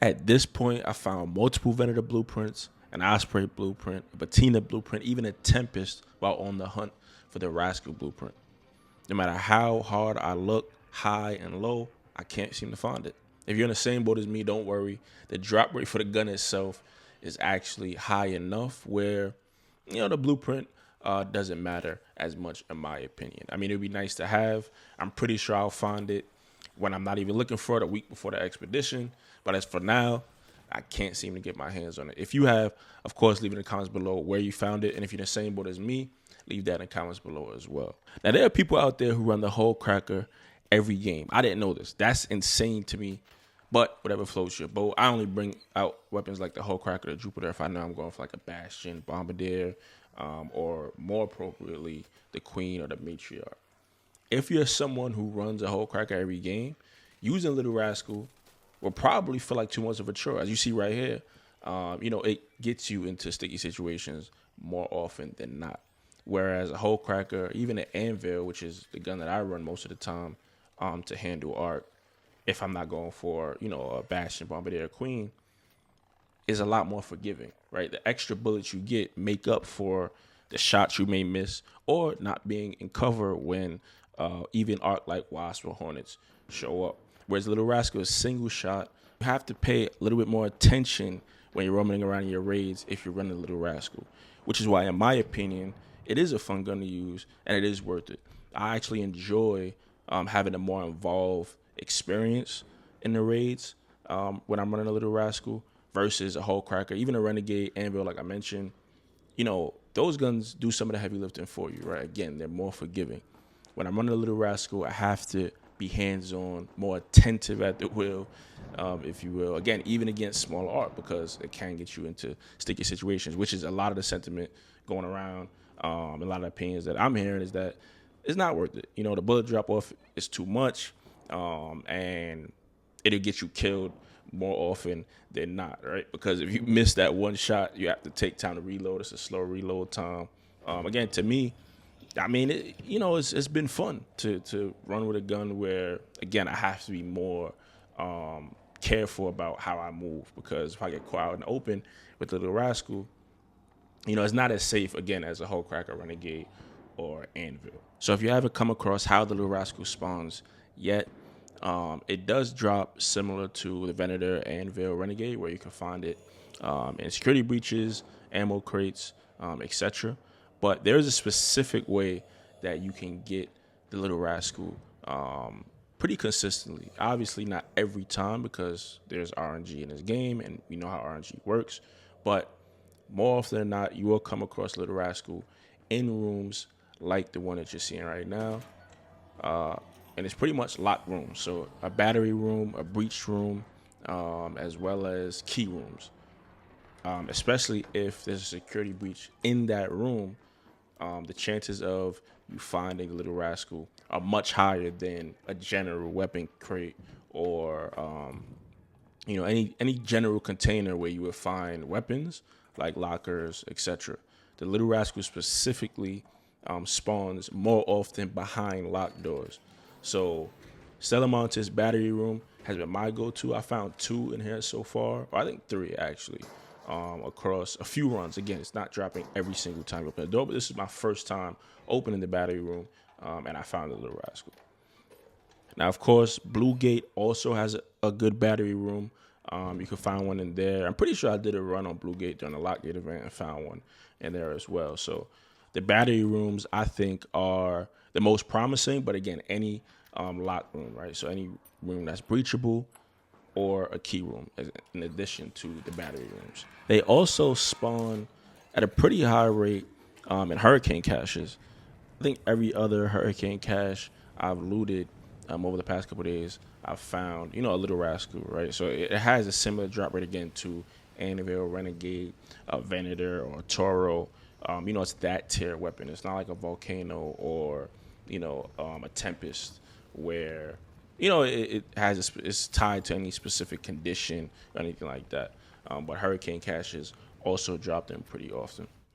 At this point, I found multiple Venator blueprints, an Osprey blueprint, a Patina blueprint, even a Tempest while on the hunt for the Rascal blueprint. No matter how hard I look, high and low, I can't seem to find it. If you're in the same boat as me, don't worry. The drop rate for the gun itself is actually high enough where, the blueprint doesn't matter as much, in my opinion. I mean, it'd be nice to have. I'm pretty sure I'll find it when I'm not even looking for it a week before the expedition. But as for now, I can't seem to get my hands on it. If you have, of course, leave in the comments below where you found it. And if you're in the same boat as me, leave that in the comments below as well. Now, there are people out there who run the whole cracker every game. I didn't know this. That's insane to me. But whatever floats your boat. I only bring out weapons like the whole cracker, the Jupiter, if I know I'm going for like a Bastion, Bombardier, or more appropriately, the Queen or the Matriarch. If you're someone who runs a whole cracker every game, using Little Rascal will probably feel like too much of a chore. As you see right here, it gets you into sticky situations more often than not. Whereas a whole cracker, even an anvil, which is the gun that I run most of the time to handle arc, if I'm not going for, a Bastion, Bombardier, Queen, is a lot more forgiving, right? The extra bullets you get make up for the shots you may miss or not being in cover when even arc like Wasp or Hornets show up. Whereas Little Rascal is single shot. You have to pay a little bit more attention when you're roaming around in your raids if you're running Little Rascal, which is why, in my opinion, it is a fun gun to use and it is worth it. I actually enjoy having a more involved experience in the raids when I'm running a Little Rascal versus a whole cracker, even a Renegade, Anvil, like I mentioned. Those guns do some of the heavy lifting for you, right? Again, they're more forgiving. When I'm running a Little Rascal, I have to be hands-on, more attentive at the wheel, if you will. Again, even against smaller art, because it can get you into sticky situations, which is a lot of the sentiment going around. A lot of opinions that I'm hearing is that it's not worth it. The bullet drop off is too much, and it'll get you killed more often than not, right? Because if you miss that one shot, you have to take time to reload. It's a slow reload time. Again, to me, I mean, it's been fun to run with a gun where, again, I have to be more careful about how I move, because if I get caught out in the open with the Little Rascal, it's not as safe, again, as a whole cracker, Renegade, or Anvil. So if you haven't come across how the Little Rascal spawns yet, it does drop similar to the Venator, Anvil, Renegade, where you can find it in security breaches, ammo crates, etc. But there's a specific way that you can get the Little Rascal pretty consistently. Obviously, not every time, because there's RNG in this game, and we know how RNG works. But more often than not, you will come across Little Rascal in rooms like the one that you're seeing right now. And it's pretty much locked rooms. So a battery room, a breach room, as well as key rooms. Especially if there's a security breach in that room, the chances of you finding a Little Rascal are much higher than a general weapon crate or any general container where you would find weapons like lockers, etc. The Little Rascal specifically spawns more often behind locked doors. So Stellamontes battery room has been my go-to. I found 2 in here so far, or I think 3 actually, across a few runs. Again, it's not dropping every single time you open the door, but this is my first time opening the battery room, and I found the Little Rascal. Now, of course, Blue Gate also has a good battery room. You can find one in there. I'm pretty sure I did a run on Blue Gate during the Lockgate event and found one in there as well. So the battery rooms, I think, are the most promising, but again, any lock room, right? So any room that's breachable or a key room, in addition to the battery rooms. They also spawn at a pretty high rate in hurricane caches. I think every other hurricane cache I've looted over the past couple of days, I've found, a Little Rascal, right? So it has a similar drop rate again to Anvil, Renegade, Venator, or Toro. It's that tier weapon. It's not like a Volcano or, a Tempest where, it has it's tied to any specific condition or anything like that. But hurricane caches also drop them pretty often.